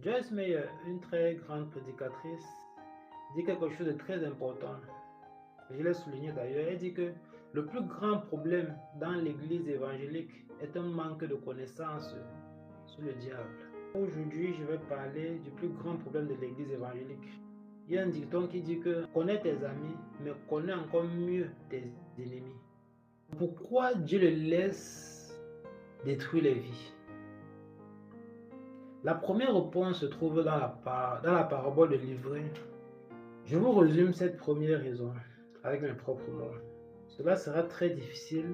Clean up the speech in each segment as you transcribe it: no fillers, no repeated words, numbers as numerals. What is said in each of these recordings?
Joyce Meyer, une très grande prédicatrice, dit quelque chose de très important. Je l'ai souligné d'ailleurs. Elle dit que le plus grand problème dans l'église évangélique est un manque de connaissance sur le diable. Aujourd'hui, je vais parler du plus grand problème de l'église évangélique. Il y a un dicton qui dit que connais tes amis, mais connais encore mieux tes ennemis. Pourquoi Dieu le laisse détruire les vies? La première réponse se trouve dans la parabole de l'ivraie. Je vous résume cette première raison avec mes propres mots. Cela sera très difficile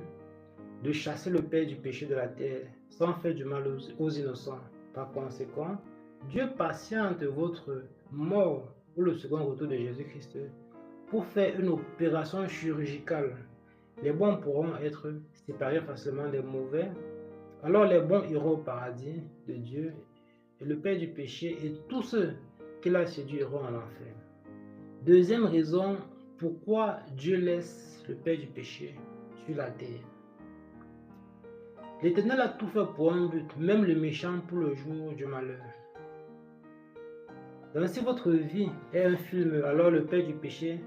de chasser le père du péché de la terre sans faire du mal aux innocents. Par conséquent, Dieu patiente votre mort ou le second retour de Jésus-Christ pour faire une opération chirurgicale. Les bons pourront être séparés facilement des mauvais. Alors les bons iront au paradis de Dieu et le père du péché et tous ceux qu'il a séduits iront en enfer. Deuxième raison, pourquoi Dieu laisse le père du péché sur la terre. L'Éternel a tout fait pour un but, même le méchant pour le jour du malheur. Donc si votre vie est un film, alors le père du péché,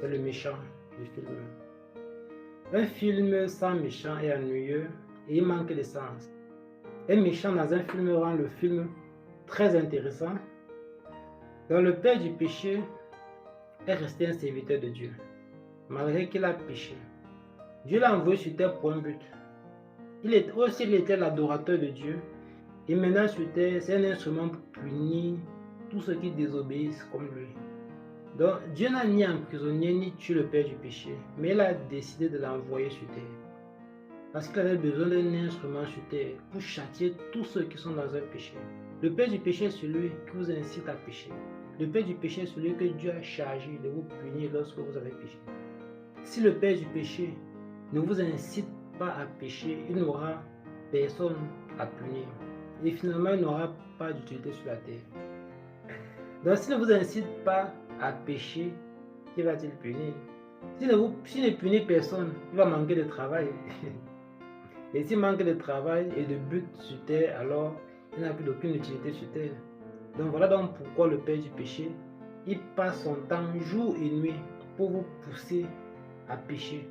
c'est le méchant du film. Un film sans méchant est ennuyeux et il manque de sens. Un méchant dans un film rend le film très intéressant. Donc le père du péché est resté un serviteur de Dieu, malgré qu'il a péché. Dieu l'a envoyé sur terre pour un but. Il était l'adorateur de Dieu. Et maintenant sur terre, c'est un instrument pour punir tous ceux qui désobéissent comme lui. Donc Dieu n'a ni emprisonné ni tué le père du péché, mais il a décidé de l'envoyer sur terre. Parce qu'il avait besoin d'un instrument sur terre pour châtier tous ceux qui sont dans un péché. Le père du péché est celui qui vous incite à pécher. Le père du péché est celui que Dieu a chargé de vous punir lorsque vous avez péché. Si le père du péché ne vous incite pas à pécher, il n'aura personne à punir. Et finalement, il n'aura pas d'utilité sur la terre. Donc, s'il ne vous incite pas à pécher, qui va-t-il punir? S'il ne punit personne, il va manquer de travail. Et s'il manque de travail et de but sur terre, alors il n'a plus d'aucune utilité sur terre. Donc voilà donc pourquoi le père du péché, il passe son temps jour et nuit pour vous pousser à pécher.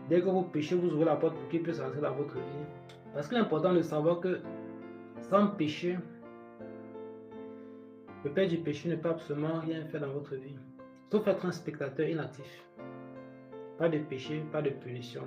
Dès que vous péchez, vous ouvrez la porte pour qu'il puisse entrer dans votre vie. Parce qu'il est important de savoir que sans péché, le père du péché ne peut absolument rien faire dans votre vie, sauf être un spectateur inactif. Pas de péché, pas de punition.